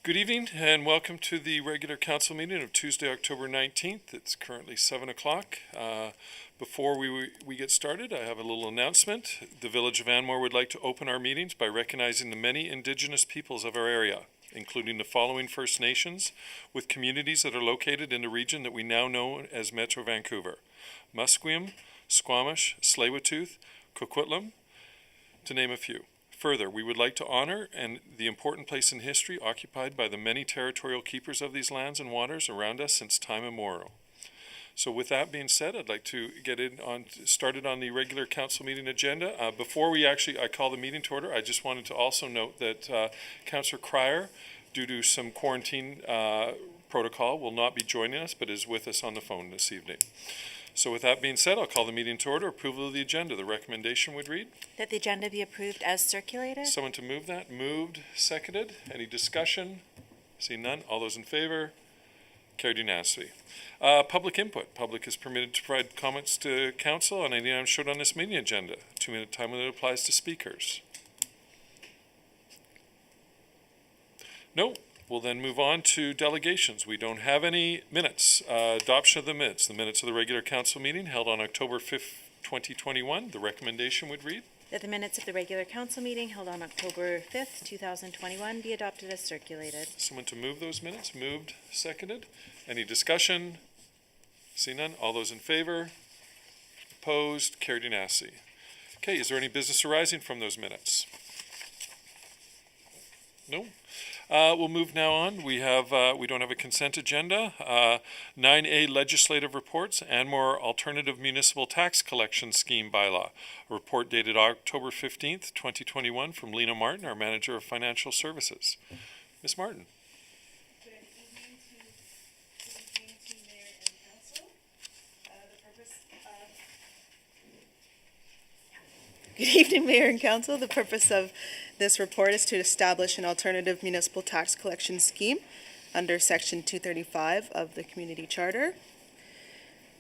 Good evening and welcome to the regular council meeting of Tuesday, October 19th. It's currently 7 o'clock. Before we get started, I have a little announcement. The Village of Anmore would like to open our meetings by recognizing the many Indigenous peoples of our area, including the following First Nations, with communities that are located in the region that we now know as Metro Vancouver: Musqueam, Squamish, Tsleil-Waututh, Coquitlam, to name a few. Further, we would like to honor the important place in history occupied by the many territorial keepers of these lands and waters around us since time immemorial. So with that being said, I'd like to get started on the regular council meeting agenda. Before I call the meeting to order, I just wanted to also note that Councillor Cryer, due to some quarantine protocol, will not be joining us, but is with us on the phone this evening. So with that being said, I'll call the meeting to order. Approval of the agenda. The recommendation would read that the agenda be approved as circulated. Someone to move that? Moved, seconded. Any discussion? Seeing none. All those in favor? Carried unanimously. Public input. Public is permitted to provide comments to council on any item showed on this meeting agenda. 2-minute time limit applies to speakers. No. We'll then move on to delegations. We don't have any minutes. Adoption of the minutes. The minutes of the regular council meeting held on October 5th, 2021. The recommendation would read that the minutes of the regular council meeting held on October 5th, 2021 be adopted as circulated. Someone to move those minutes? Moved, seconded. Any discussion? See none. All those in favor? Opposed? Carried unanimously. Okay, is there any business arising from those minutes? No? We'll move now on. We don't have a consent agenda. 9A legislative reports. Anmore Alternative Municipal Tax Collection Scheme Bylaw. A report dated October 15th, 2021 from Lena Martin, our Manager of Financial Services. Ms. Martin. Good evening to Mayor and Council. Good evening, Mayor and Council. The purpose of this report is to establish an alternative municipal tax collection scheme under Section 235 of the Community Charter.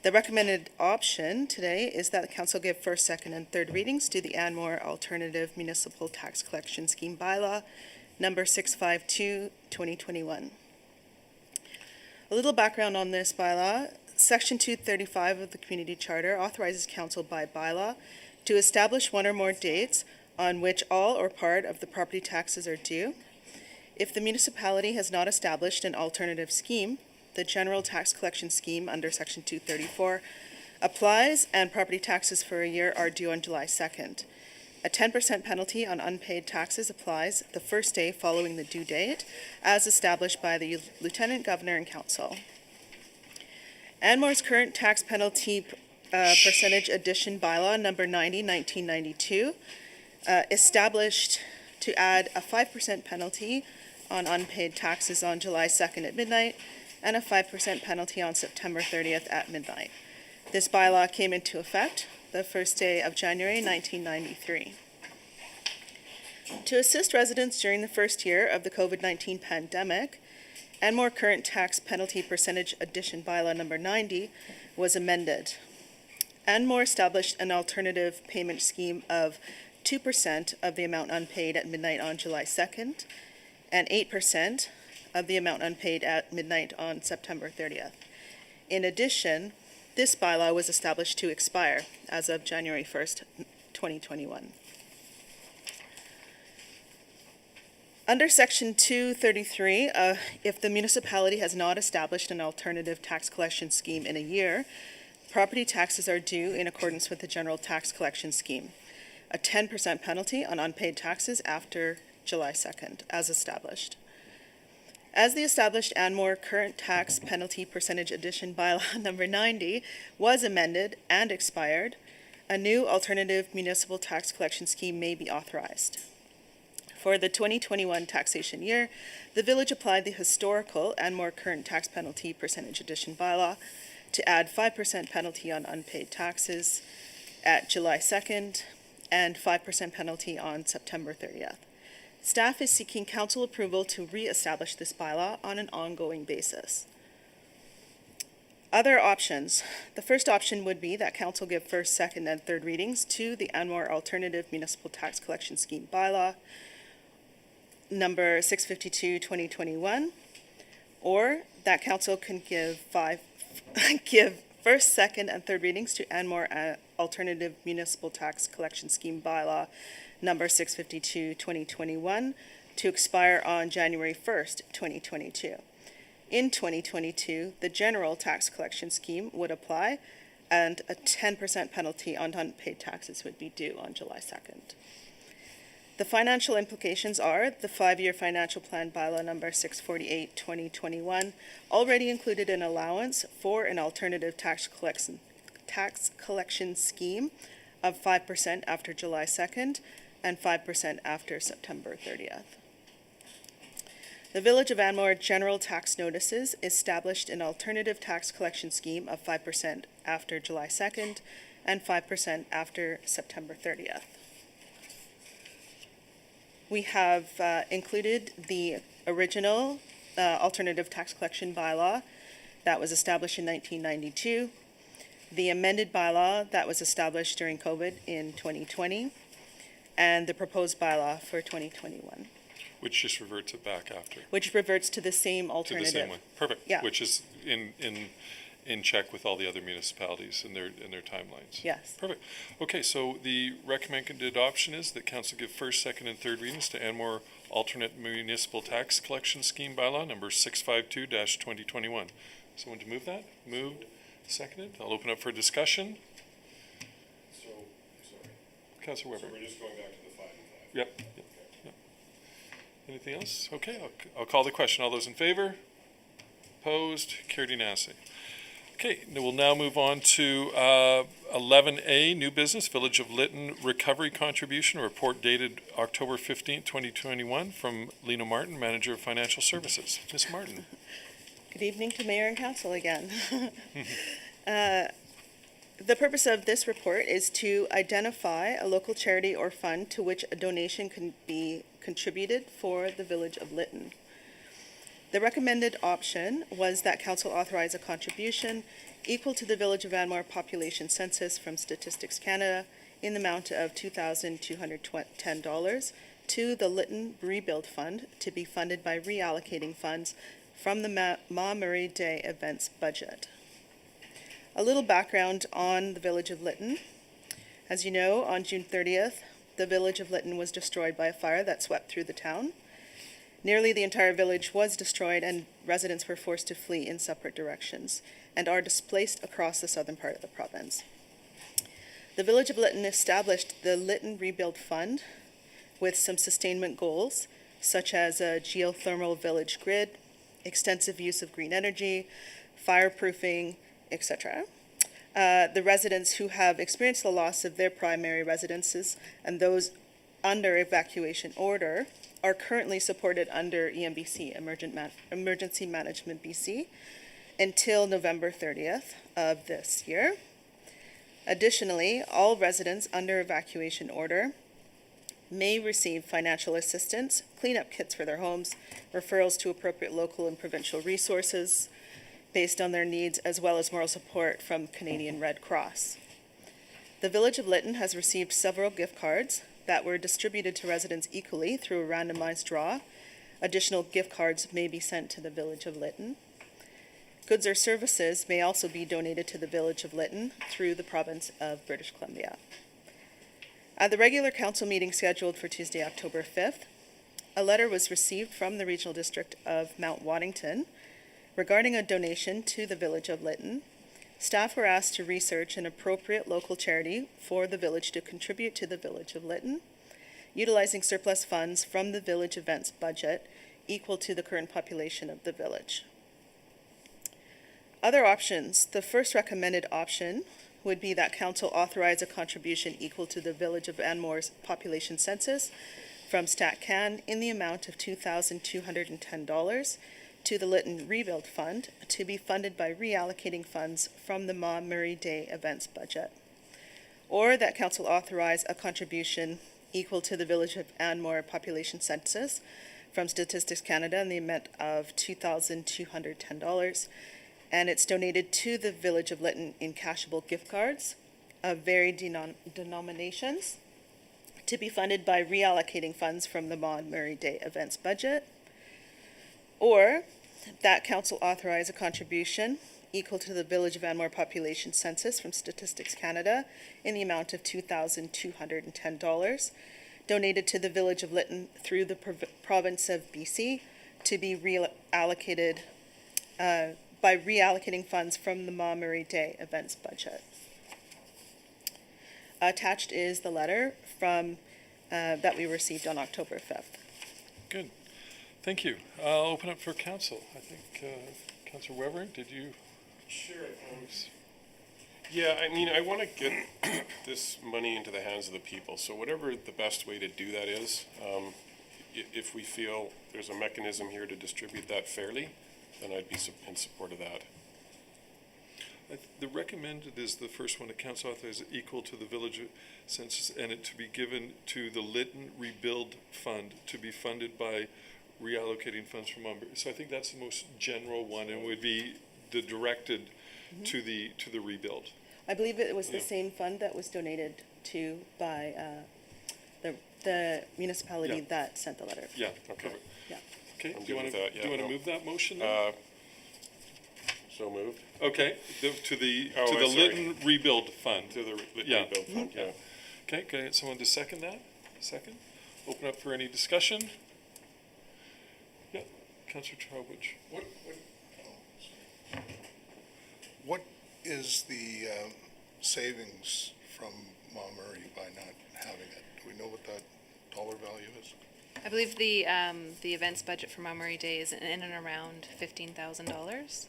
The recommended option today is that the Council give first, second, and third readings to the Anmore Alternative Municipal Tax Collection Scheme Bylaw, number 652, 2021. A little background on this bylaw. Section 235 of the Community Charter authorizes Council by bylaw to establish one or more dates on which all or part of the property taxes are due. If the municipality has not established an alternative scheme, the general tax collection scheme under Section 234 applies, and property taxes for a year are due on July 2nd. A 10% penalty on unpaid taxes applies the first day following the due date, as established by the Lieutenant Governor and Council. Anmore's current tax penalty percentage addition bylaw number 90, 1992 established to add a 5% penalty on unpaid taxes on July 2nd at midnight and a 5% penalty on September 30th at midnight. This bylaw came into effect the first day of January 1993. To assist residents during the first year of the COVID-19 pandemic, Anmore current tax penalty percentage addition bylaw number 90 was amended. Anmore established an alternative payment scheme of 2% of the amount unpaid at midnight on July 2nd and 8% of the amount unpaid at midnight on September 30th. In addition, this bylaw was established to expire as of January 1st, 2021. Under Section 233, if the municipality has not established an alternative tax collection scheme in a year, property taxes are due in accordance with the general tax collection scheme. A 10% penalty on unpaid taxes after July 2nd, as established. As the established Anmore current tax penalty percentage addition bylaw number 90 was amended and expired, a new alternative municipal tax collection scheme may be authorized. For the 2021 taxation year, the village applied the historical Anmore current tax penalty percentage addition bylaw to add 5% penalty on unpaid taxes at July 2nd and 5% penalty on September 30th. Staff is seeking council approval to re-establish this bylaw on an ongoing basis. Other options. The first option would be that council give first, second, and third readings to the Anmore Alternative Municipal Tax Collection Scheme bylaw, number 652/2021, or that council can give first, second, and third readings to Anmore Alternative Municipal Tax Collection Scheme Bylaw number 652/2021 to expire on January 1st, 2022. In 2022, the general tax collection scheme would apply, and a 10% penalty on unpaid taxes would be due on July 2nd. The financial implications are the 5-year financial plan bylaw number 648/2021 already included an allowance for an alternative tax collection scheme of 5% after July 2nd and 5% after September 30th. The Village of Anmore General Tax Notices established an alternative tax collection scheme of 5% after July 2nd and 5% after September 30th. We have included the original alternative tax collection bylaw that was established in 1992, the amended bylaw that was established during COVID in 2020, and the proposed bylaw for 2021. Which just reverts it back after, Which reverts to the same to alternative. the same one. Perfect. Yeah. Which is in check with all the other municipalities and their timelines. Yes. Perfect. Okay, so the recommended adoption is that council give first, second, and third readings to Anmore Alternate Municipal Tax Collection Scheme Bylaw number 652/2021. Someone to move that? Moved, seconded. I'll open up for discussion. So, sorry, Councilor so Weber. we're just going back to the 5 and 5? Yep. Anything else? Okay, I'll call the question. All those in favor? Opposed? Carried unanimously. Okay, we'll now move on to 11A, new business, Village of Lytton Recovery Contribution, a report dated October 15th, 2021, from Lena Martin, Manager of Financial Services. Ms. Martin. Good evening to Mayor and Council again. The purpose of this report is to identify a local charity or fund to which a donation can be contributed for the Village of Lytton. The recommended option was that council authorize a contribution equal to the Village of Anmore population census from Statistics Canada in the amount of $2,210 to the Lytton Rebuild Fund to be funded by reallocating funds from the Ma Murray Day events budget. A little background on the Village of Lytton. As you know, on June 30th, the Village of Lytton was destroyed by a fire that swept through the town. Nearly the entire village was destroyed, and residents were forced to flee in separate directions and are displaced across the southern part of the province. The Village of Lytton established the Lytton Rebuild Fund with some sustainment goals, such as a geothermal village grid, extensive use of green energy, fireproofing, etc. The residents who have experienced the loss of their primary residences and those under evacuation order are currently supported under EMBC, Emergency Management BC, until November 30th of this year. Additionally, all residents under evacuation order may receive financial assistance, cleanup kits for their homes, referrals to appropriate local and provincial resources based on their needs, as well as moral support from Canadian Red Cross. The Village of Lytton has received several gift cards that were distributed to residents equally through a randomized draw. Additional gift cards may be sent to the Village of Lytton. Goods or services may also be donated to the Village of Lytton through the province of British Columbia. At the regular council meeting scheduled for Tuesday, October 5th, a letter was received from the Regional District of Mount Waddington regarding a donation to the Village of Lytton. Staff were asked to research an appropriate local charity for the village to contribute to the Village of Lytton, utilizing surplus funds from the village events budget equal to the current population of the village. Other options. The first recommended option would be that council authorize a contribution equal to the Village of Anmore's population census from StatCan in the amount of $2,210 to the Lytton Rebuild Fund to be funded by reallocating funds from the Ma Murray Day events budget. Or that council authorize a contribution equal to the Village of Anmore population census from Statistics Canada in the amount of $2,210, and it's donated to the Village of Lytton in cashable gift cards of varied denominations to be funded by reallocating funds from the Maud Murray Day events budget, or that council authorize a contribution equal to the Village of Anmore population census from Statistics Canada in the amount of $2,210 donated to the Village of Lytton through the province of BC to be reallocated by reallocating funds from the Maud Murray Day events budget. Attached is the letter from that we received on October 5th. Good. Thank you. I'll open up for council. I think, Councillor Weber, did you? Sure. Yeah, I mean, I want to get this money into the hands of the people, so whatever the best way to do that is, if we feel there's a mechanism here to distribute that fairly, then I'd be in support of that. The recommended is the first one, the council authorizes equal to the village census, and it to be given to the Lytton Rebuild Fund to be funded by reallocating funds from Umber. So I think that's the most general one, and would be the directed to the rebuild. I believe it was the Yeah. same fund that was donated to by the municipality Yeah. that sent the letter. Yeah. Okay. Yeah. Okay. I'm Do good you want with to that, yeah, no. move that motion? Then? So moved. Okay. To the sorry. Lytton Rebuild Fund. To the Yeah. rebuild fund, yeah. Okay. Can I get someone to second that? Second. Open up for any discussion. Yeah. Councillor Trowbridge. What is the savings from Maud Murray by not having it? Do we know what that dollar value is? I believe the events budget for Maud Murray Day is in and around $15,000.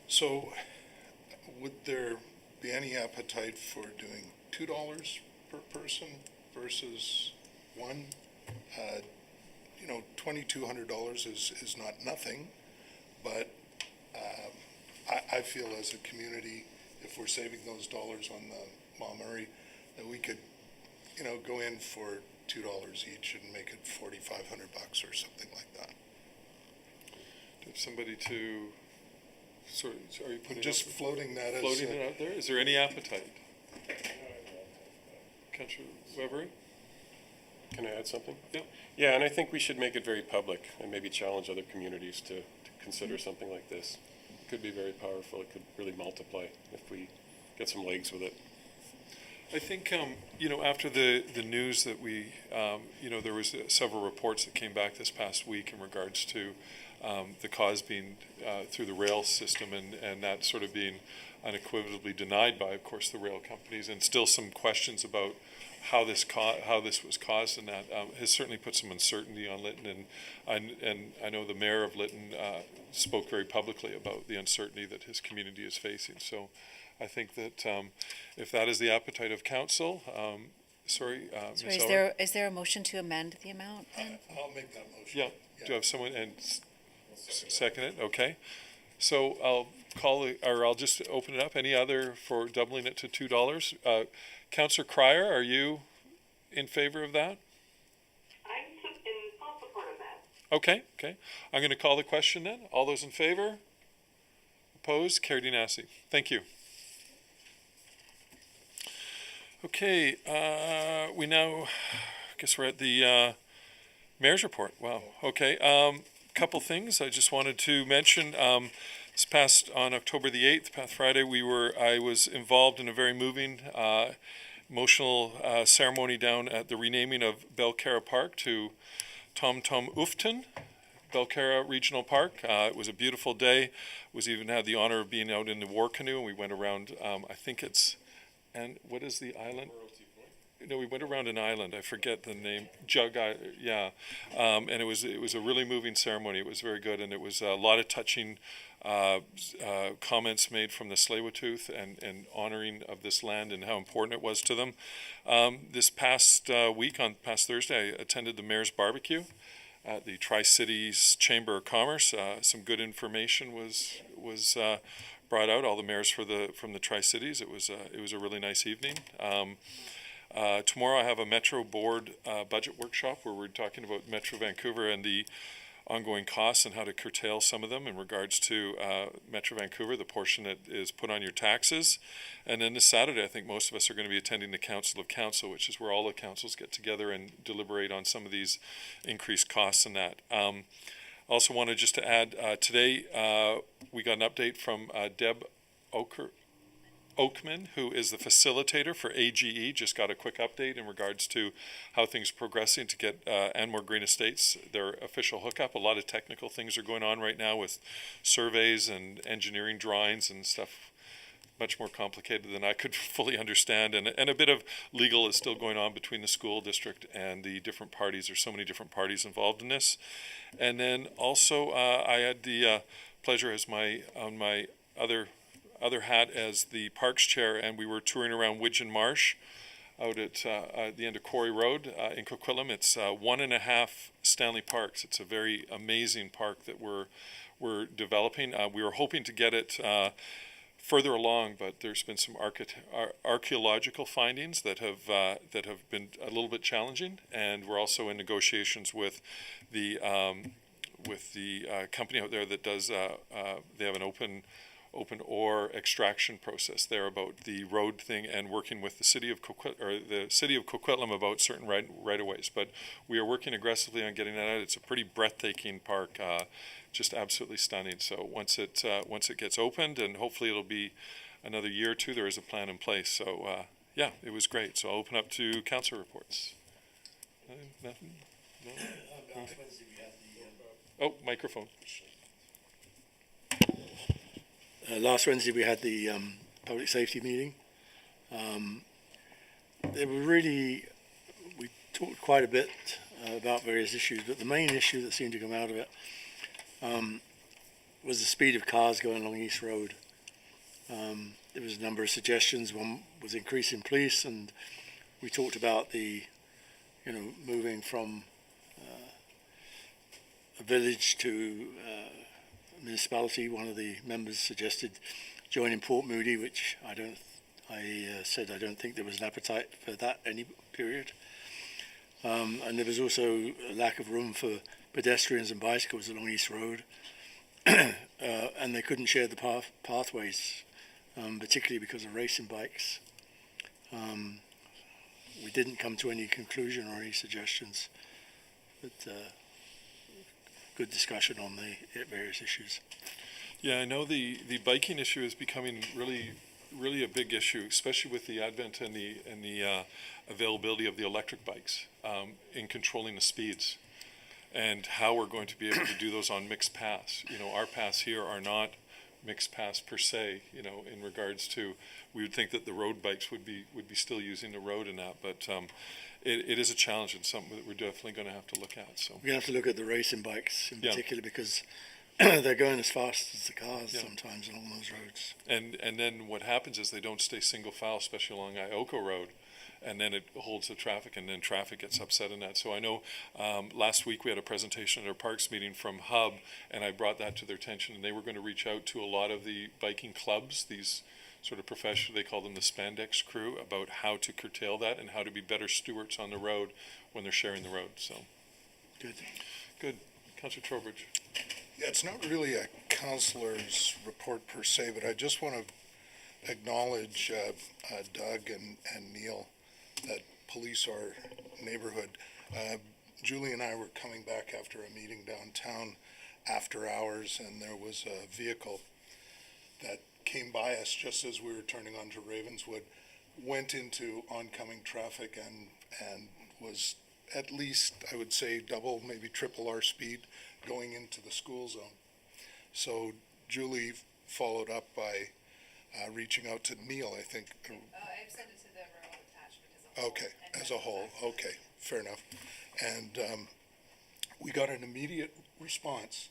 So would there be any appetite for doing $2 per person versus one? $2,200 is not nothing, but I feel as a community, if we're saving those dollars on the Maud Murray, that we could, go in for $2 each and make it $4,500 or something like that. Do you have somebody to? Sorry, are you putting Just up, floating that floating as it out there? Is there any appetite? Councillor Weber? Can I add something? Yeah. Yeah, and I think we should make it very public and maybe challenge other communities to consider something like this. It could be very powerful. It could really multiply if we get some legs with it. I think, after the news that we, there was several reports that came back this past week in regards to the cause being through the rail system and that sort of being unequivocally denied by, of course, the rail companies, and still some questions about how this was caused, and that has certainly put some uncertainty on Lytton. And I know the mayor of Lytton spoke very publicly about the uncertainty that his community is facing. So I think that if that is the appetite of council, Sorry, Ms. is Eller? there a motion to amend the amount then? I'll make that motion. Yeah. Do you have someone and second it? Okay. So I'll just open it up. Any other for doubling it to $2? Councillor Cryer, are you in favor of that? I'm in full support of that. Okay. I'm going to call the question then. All those in favor? Opposed? Carried unanimously. Thank you. Okay, we now, I guess we're at the mayor's report. Wow. Okay. Couple things I just wanted to mention. This past on October the 8th, past Friday, I was involved in a very moving, emotional ceremony down at the renaming of Belcarra Park to Tom Tom Ufton, Belcarra Regional Park. It was a beautiful day. Was even had the honor of being out in the war canoe, and we went around. I think it's, and what is the island? No, we went around an island. I forget the name. Yeah. And it was a really moving ceremony. It was very good, and it was a lot of touching comments made from the Tsleil-Waututh and honoring of this land and how important it was to them. This past week, on past Thursday, I attended the mayor's barbecue at the Tri-Cities Chamber of Commerce. Some good information was brought out. All the mayors from the Tri-Cities. It was a really nice evening. Tomorrow I have a Metro Board budget workshop where we're talking about Metro Vancouver, and ongoing costs and how to curtail some of them in regards to Metro Vancouver, the portion that is put on your taxes. And then this Saturday, I think most of us are going to be attending the Council of Council, which is where all the councils get together and deliberate on some of these increased costs and that. Also wanted just to add, today we got an update from Deb Oakman, who is the facilitator for AGE, just got a quick update in regards to how things are progressing to get Anmore Green Estates their official hookup. A lot of technical things are going on right now with surveys and engineering drawings and stuff much more complicated than I could fully understand, and a bit of legal is still going on between the school district and the different parties. There's so many different parties involved in this. And then also I had the pleasure as my other hat as the Parks Chair, and we were touring around Widgeon Marsh out at the end of Quarry Road in Coquitlam. It's 1.5 Stanley Parks. It's a very amazing park that we're developing. We were hoping to get it further along, but there's been some archaeological findings that have been a little bit challenging, and we're also in negotiations with the company out there that does. They have an open ore extraction process there about the road thing, and working with the city of Coquitlam about certain right-of-ways. But we are working aggressively on getting that out. It's a pretty breathtaking park, just absolutely stunning. So once it gets opened, and hopefully it'll be another year or two, there is a plan in place. So yeah, it was great. So I'll open up to council reports. Nothing? No? Oh, microphone. Last Wednesday we had the public safety meeting. We talked quite a bit about various issues, but the main issue that seemed to come out of it was the speed of cars going along East Road. There was a number of suggestions. One was increasing police, and we talked about moving from a village to municipality. One of the members suggested joining Port Moody, which I said I don't think there was an appetite for that any period. And there was also a lack of room for pedestrians and bicycles along East Road, and they couldn't share the pathways, particularly because of racing bikes. We didn't come to any conclusion or any suggestions, but good discussion on the various issues. Yeah, I know the biking issue is becoming really a big issue, especially with the advent and the availability of the electric bikes in controlling the speeds, and how we're going to be able to do those on mixed paths. Our paths here are not mixed paths per se. In regards to, we would think that the road bikes would be still using the road and that, but it is a challenge and something that we're definitely going to have to look at. So we're going to have to look at the racing bikes in particular, because they're going as fast as the cars sometimes along those roads. And then what happens is they don't stay single file, especially along Ioko Road, and then it holds the traffic, and then traffic gets upset in that. So I know last week we had a presentation at our parks meeting from Hub, and I brought that to their attention, and they were going to reach out to a lot of the biking clubs, these sort of professional, they call them the spandex crew, about how to curtail that and how to be better stewards on the road when they're sharing the road. So good. Councillor Trowbridge. Yeah, it's not really a councillor's report per se, but I just want to acknowledge Doug and Neil that police our neighborhood. Julie and I were coming back after a meeting downtown after hours, and there was a vehicle that came by us just as we were turning onto Ravenswood, went into oncoming traffic, and was at least, I would say, double, maybe triple our speed going into the school zone. So Julie followed up by reaching out to Neil, I think. I've sent it to the rural attachment Okay, as a whole, okay, fair enough. And we got an immediate response,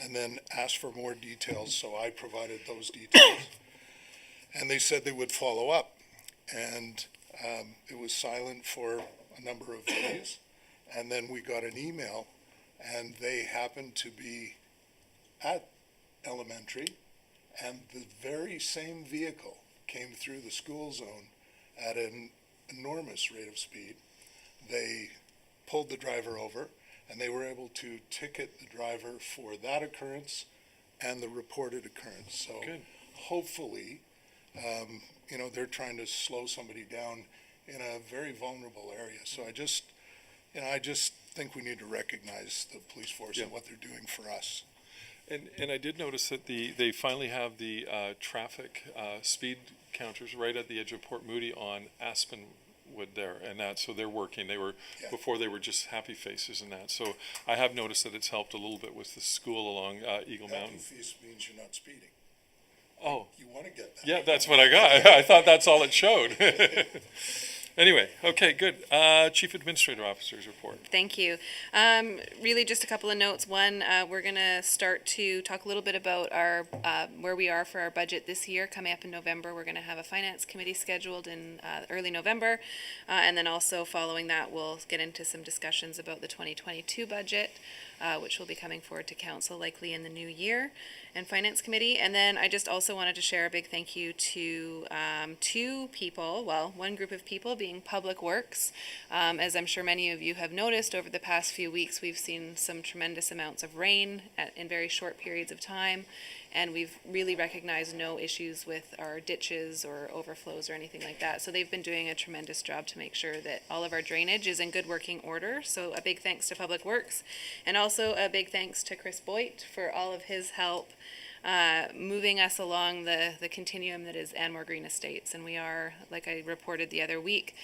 and then asked for more details, so I provided those details. And they said they would follow up, and it was silent for a number of days, and then we got an email, and they happened to be at elementary, and the very same vehicle came through the school zone at an enormous rate of speed. They pulled the driver over, and they were able to ticket the driver for that occurrence and the reported occurrence. So Good. hopefully, they're trying to slow somebody down in a very vulnerable area. So I just think we need to recognize the police force and what they're doing for us. And I did notice that they finally have the traffic speed counters right at the edge of Port Moody on Aspenwood there, and so they're working. Before they were just happy faces and that. So I have noticed that it's helped a little bit with the school along Eagle Mountain. Happy face means you're not speeding. Oh, You want to get that. yeah, that's what I got. I thought that's all it showed. Anyway, okay, good. Chief Administrative Officer's report. Thank you. Really just a couple of notes. One, we're going to start to talk a little bit about our where we are for our budget this year. Coming up in November, we're going to have a finance committee scheduled in early November. And then also following that, we'll get into some discussions about the 2022 budget, which will be coming forward to council likely in the new year, and finance committee. And then I just also wanted to share a big thank you to two people, one group of people being Public Works. As I'm sure many of you have noticed, over the past few weeks, we've seen some tremendous amounts of rain in very short periods of time, and we've really recognized no issues with our ditches or overflows or anything like that. So they've been doing a tremendous job to make sure that all of our drainage is in good working order. So a big thanks to Public Works, and also a big thanks to Chris Boyd for all of his help moving us along the continuum that is Anmore Green Estates. And we are, like I reported the other week,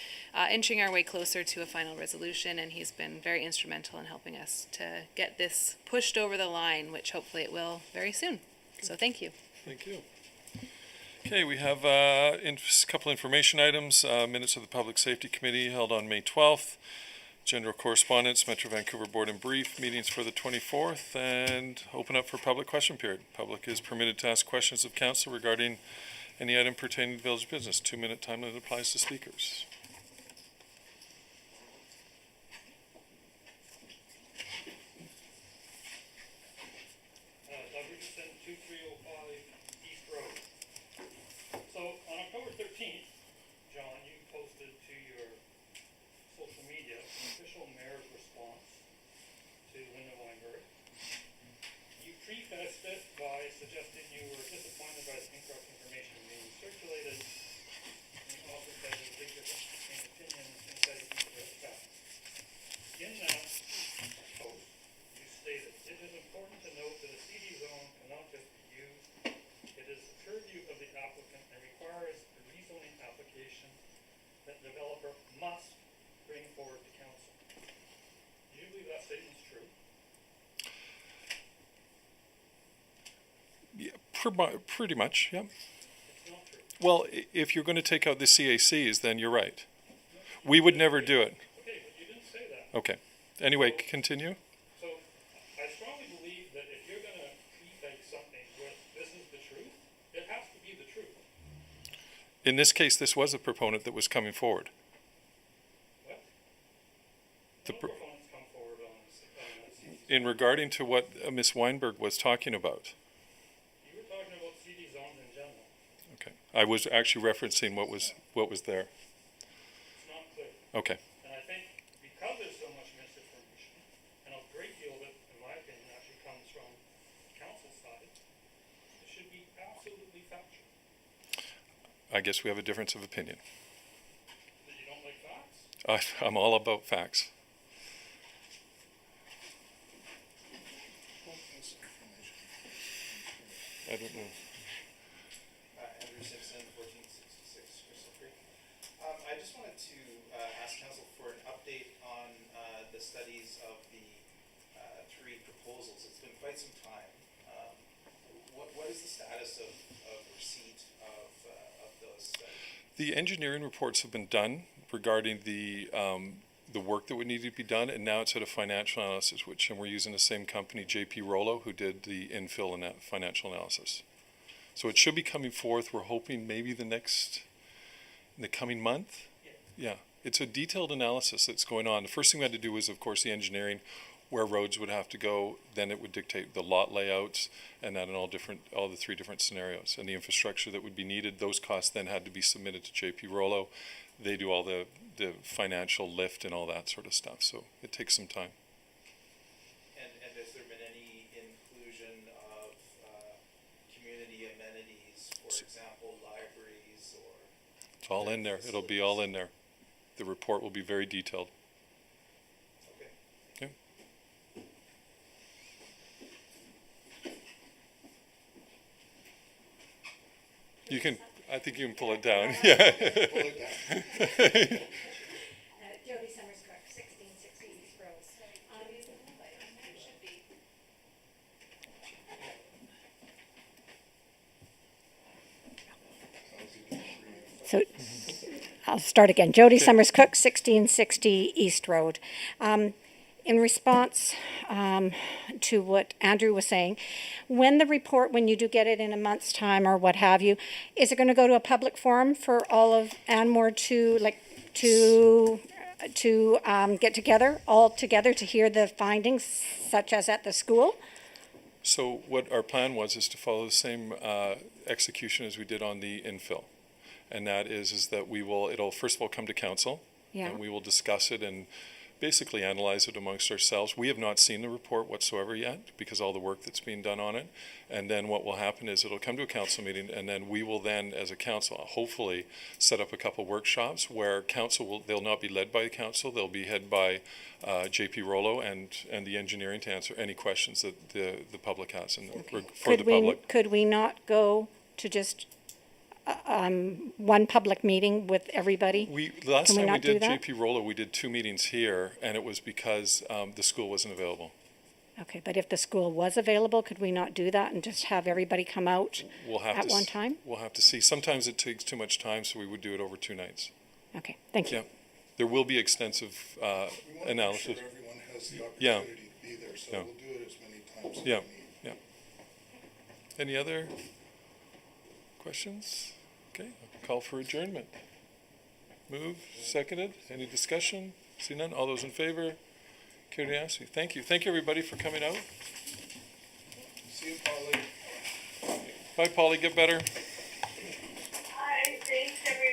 inching our way closer to a final resolution, and he's been very instrumental in helping us to get this pushed over the line, which hopefully it will very soon. So thank you. Thank you. Okay, we have a couple information items. Minutes of the Public Safety Committee held on May 12th. General correspondence, Metro Vancouver Board and Brief, meetings for the 24th, and open up for public question period. Public is permitted to ask questions of council regarding any item pertaining to village business. 2-minute time limit applies to speakers. Doug Richardson, 2305 East Road. So on October 13th, John, you posted to your social media an official mayor's response to Linda Weinberg. You prefaced it by suggesting you were disappointed by the incorrect information being circulated, and you also said there's a big difference between opinions and said incorrect facts. In that post, you stated, "It is important to note that a CD zone cannot just be used. It is the purview of the applicant and requires a rezoning application that the developer must bring forward to council." Do you believe that statement's true? Yeah, pretty much, yeah. It's not true. Well, if you're going to take out the CACs, then you're right. We would never do it. Okay, but you didn't say that. Okay. Anyway, continue. So I strongly believe that if you're gonna prefake something with "this is the truth," it has to be the truth. In this case, this was a proponent that was coming forward. What? The No pro- proponents come forward on CD. In regarding to what Ms. Weinberg was talking about. You were talking about CD zones in general. Okay. I was actually referencing what was there. It's not clear. Okay. And I think because there's so much misinformation, and a great deal of it, in my opinion, actually comes from council side, it should be absolutely factual. I guess we have a difference of opinion. That you don't like facts? I'm all about facts. I don't know. Andrew Simpson, 1466 Crystal Creek. I just wanted to ask council for an update on the studies of the three proposals. It's been quite some time. What is the status of receipt of those studies? The engineering reports have been done regarding the work that would need to be done, and now it's at a financial analysis, and we're using the same company, JP Rollo, who did the infill and that financial analysis. So it should be coming forth. We're hoping maybe in the coming month. Yeah, it's a detailed analysis that's going on. The first thing we had to do was, of course, the engineering, where roads would have to go. Then it would dictate the lot layouts, and that in all the three different scenarios, and the infrastructure that would be needed. Those costs then had to be submitted to JP Rollo. They do all the financial lift and all that sort of stuff. So it takes some time. It's all in there. It'll be all in there. The report will be very detailed. Okay. Okay. You can, I think you can pull it down. Yeah. Jody Summers Cook, 1660 East Road. So, I'll start again. Jody Summers Cook, 1660 East Road. In response to what Andrew was saying, when the report, when you do get it in a month's time or what have you, is it going to go to a public forum for all of Anmore to get together, all together to hear the findings, such as at the school? So what our plan was is to follow the same execution as we did on the infill. And that is that it'll first of all come to council. Yeah. And we will discuss it and basically analyze it amongst ourselves. We have not seen the report whatsoever yet because all the work that's being done on it. And then what will happen is it'll come to a council meeting, and then we will then, as a council, hopefully set up a couple workshops where they'll not be led by the council, they'll be headed by JP Rollo and the engineering to answer any questions that the public has for the public. Could we not go to just one public meeting with everybody? Last Can we time we not do did that? JP Rollo, we did 2 meetings here, and it was because the school wasn't available. Okay, but if the school was available, could we not do that and just have everybody come out We'll have at to one time? We'll have to see. Sometimes it takes too much time, so we would do it over 2 nights. Okay, thank you. Yeah. There will be extensive We want to make analysis. sure everyone has the Yeah. opportunity to be there, so Yeah. we'll do it as many times as we Yeah. need. Yeah. Any other questions? Okay, I'll call for adjournment. Moved, seconded. Any discussion? See none? All those in favor? Carried unanimously. Thank you. Thank you, everybody, for coming out. See you, Polly. Bye, Polly. Get better.